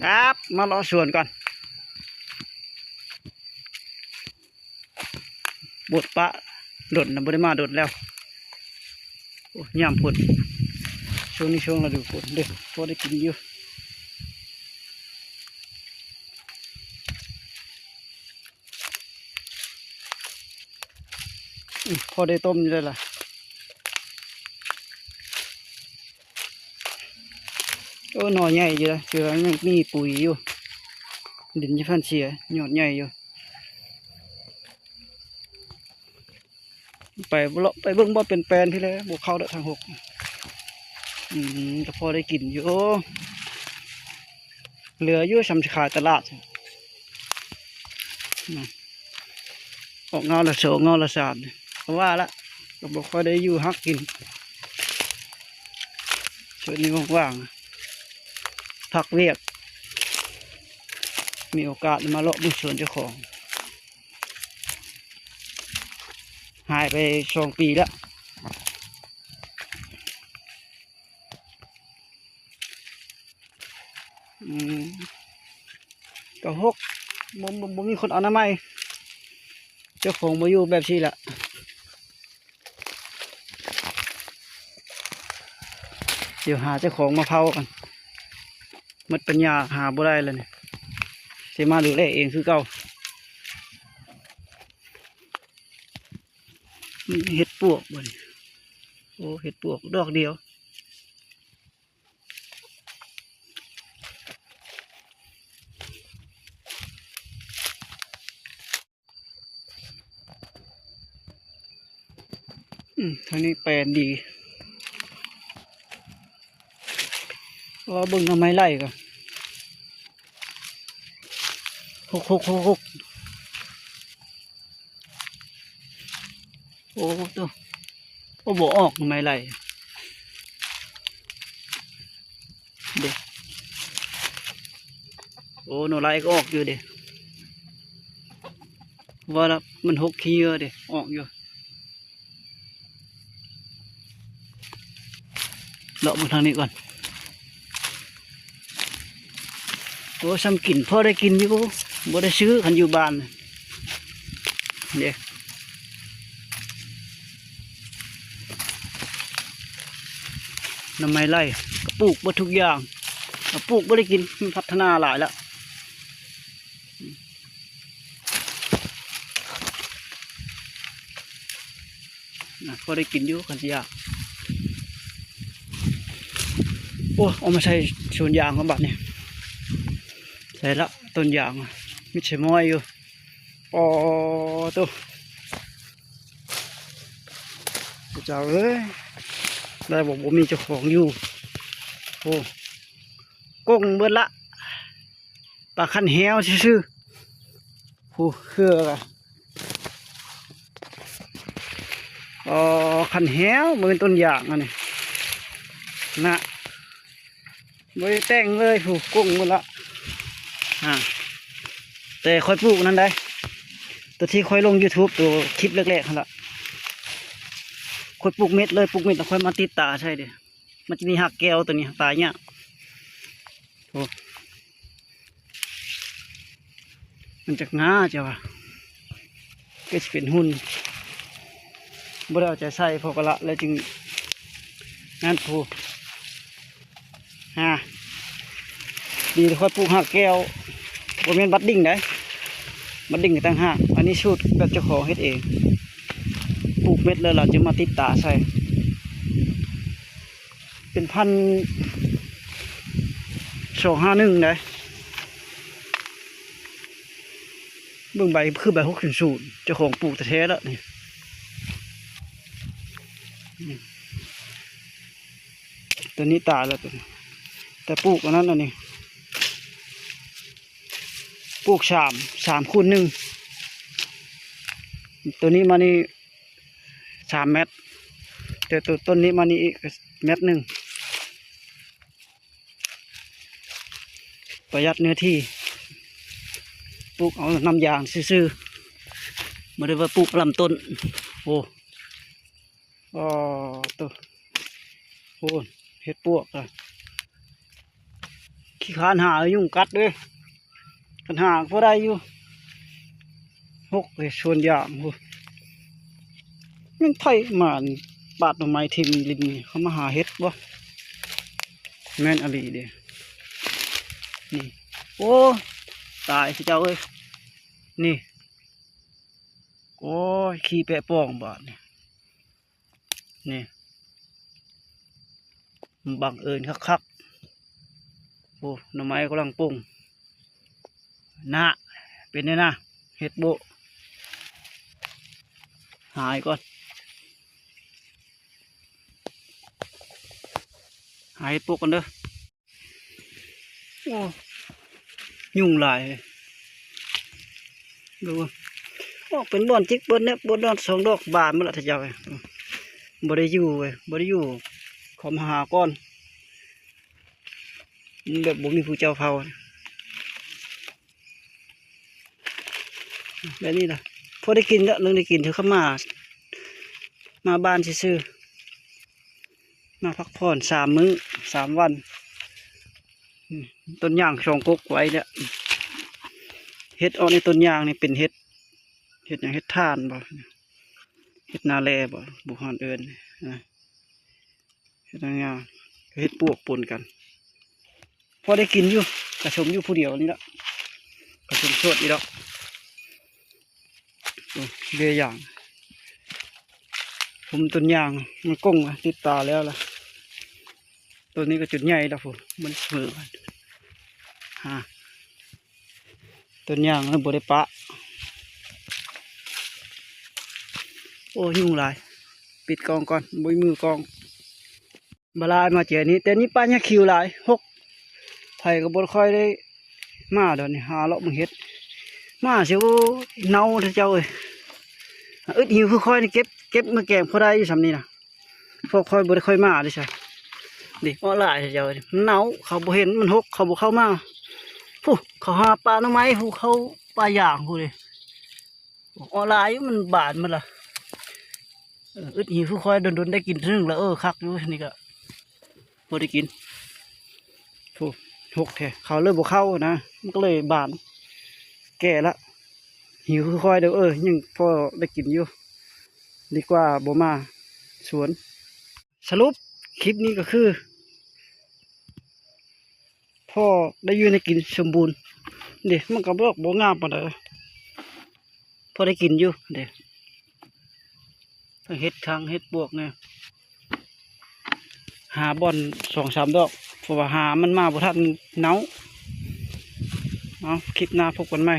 ครับมาเลาะสวนก่อนบดปะโดดนะบไดมาโดดแล้วโอ้ย่ำผลช่วงนี้ช่วงเราดูผลเด็กพอได้กินอยู่พอได้ต้มอยู่เลยล่ะโอ้หน่อใหญ่อยู่เลยเจอยังมีปุ๋ยอยู่ดินจะพันเสียหยอดใหญ่อยู่ไปเลาะไปเบิ่งบ่เป็นแปลนพี่เลยบุกเข้าได้ทางหกก็พอได้กินอยู่เหลืออยู่สำขายตลาดออกเงาละโสเงาละสามเพราะว่าละก็บอกค่อยได้อยู่ฮักกินช่วงนี้ว่างๆพักเรียกมีโอกาสมาเลาะบุกสวนเจ้าของหายไป2 ปีแล้วก็หกบ่มีคนเอาน้ำไม้เจ้าของมาอยู่แบบนี้แหละเดี๋ยวหาเจ้าของมาเผากันมัดปัญญาหาบ่ได้เลยเนี่ยสิมาดูแลเองคือเก่าเห็ดปวกบ่นี่โอ้เห็ดปวกดอกเดียวทางนี้แปลนดีว่าเบิ่งทำไมไล่กันหกโอ้ตัวโอ้บ่ออกทำไมไล่เด็กโอ้หนูไล่ก็ออกอยู่เด็กว่าแล้วมันหกขี้เยอะเด็กออกอยู่เลาะมาทางนี้ก่อนโอ้ซ้ำกินพอได้กินอยู่บ่ได้ซื้อขันอยู่บ้านเด็กน้ำไม้ไล่ก็ปลูกบ่ทุกอย่างปลูกบ่ได้กินมันพัฒนาหลายแล้วพอได้กินอยู่ขันสิยากโอ้เอามาใส่สวนยางของบัดเนี่ยใส่ละต้นยางมิใช่ม้อยอยู่ปอตัวเจ้าเอ้ยได้บอกว่ามีเจ้าของอยู่โอ้ก้งเบิดละปลาคันแหวซื่อๆโอ้เครือกันอ๋อคันแหวมันเป็นต้นยางอันนี้นะไม่แต่งเลยผูกกุ้งหมดละแต่ค่อยปลูกนั่นได้ตัวที่ค่อยลง YouTube ตัวคลิปแรกๆนั่นแหละค่อยปลูกเม็ดเลยปลูกเม็ดแล้วค่อยมาติดตาใช่ดิมันจะมีหักแก้วตัวนี้ตายเนี่ยโอ้มันจะง่าจ้ะวะก็จะเป็นหุ่นบ่ได้เอาใจใส่พอกละแล้วจึงงานผูดีค่อยปลูกหักแก้วบริเวณบัดดิ้งได้บัดดิ้งต่างหากอันนี้ชุดแบบเจ้าของเฮ็ดเองปลูกเม็ดเลยเราจะมาติดตาใส่เป็นพัน251ได้เบื้องใบคือใบ600เจ้าของปลูกแต่แท้แล้วนี่ตัวนี้ตายแล้วตัวนี้แต่ปลูกอันนั้นอันนี้ปลูก3 คูณ 1ตัวนี้มานี่3 เมตรแต่ตัวต้นนี้มานี่อีก1 เมตรประหยัดเนื้อที่ปลูกเอาน้ำยางซื่อๆไม่ได้ว่าปลูกลำต้นโอ้ตัวโอ้เห็ดปวกอะ ขี้ขานหายุ่งกัดด้วยกันหาพอได้อยู่หกเลยส่วนยามหูมันไผ่หมานปาดหน่อไม้ทิมลินเขามาหาเห็ดบ่แม่นอลีเด้นี่โอ้ตายสิเจ้าเอ้ยนี่โอ้ยขี้แปะป้องบาดนี่บังเอิญคักๆโอ้หน่อไม้กำลังป่งน่ะเป็นไงนะเห็ดโบหายก่อนหายเห็ดโบกันเด้อโอ้ยุ่งหลายดูโอ้เป็นบ่อนจิกบ่อนเนี่ยบ่อนดอน2 ดอกบานมาละท่าเจ้าบ่ได้อยู่บ่ได้อยู่ขอมาหาก่อนแบบบ่มีผู้เจ้าเผาแบบนี้ล่ะพอได้กินแล้วนึงได้กินเถอะเข้ามาบ้านซื่อมาพักผ่อน3 มื้อ3 วันต้นยาง2 กกไว้เนี่ยเห็ดออกในต้นยางนี่เป็นเห็ดอย่างเห็ดท่านบ่เห็ดนาแลบ่บุหอนเอิญนะเห็ดงาเห็ดปวกปนกันพอได้กินอยู่กระชมอยู่ผู้เดียวนี่ละกระชมสดอีดอกเรียอย่างผมต้นยางมันก้งติดตาแล้วล่ะตัวนี้ก็จุดใหญ่แล้วผมมันเสมอกันต้นยางแล้วบริปะโอ้ยุ่งหลายปิดกองก่อนบุยมือกองบลายมาเจอนี้แต่นี้ป้าเนี่ยคิวหลายไผ่ก็บดค่อยได้มาเดี๋ยวนี้หาเลาะมึงเฮ็ดมาเสียวเน่าเจ้าเอ้ยอึดหิวคือค่อยนี่เก็บมาแกงพอได้อยู่สำนี้นะพวกค่อยบดค่อยมาดิใช่ดิอ้อหลายเจ้ามันเน่าเขาบ่เห็นมันหกเขาบ่เข้ามาผู้เขาหาปลาหน่อไม้ผู้เขาปลาย่างผู้เลยอ้อหลายมันบาดมันล่ะอึดหิวคือค่อยโดนได้กินนึงแล้วคักอยู่นี่ก็บ่ได้กินผู้หกแท้เขาเริ่มบ่เข้านะมันก็เลยบานแก่ละหิวคือค่อยเด้อยังพอได้กินอยู่ดีกว่าบ่มาสวนสรุปคลิปนี้ก็คือพ่อได้อยู่ในกินสมบูรณ์เด็มันก็บอกบ่งามปานใดพอได้กินอยู่เด็ทั้งเห็ดทางเห็ดบวกเนี่ยหาบอน2-3 ดอกเพราะว่าหามันมาบ่ทันเนาคลิปหน้าพบกันใหม่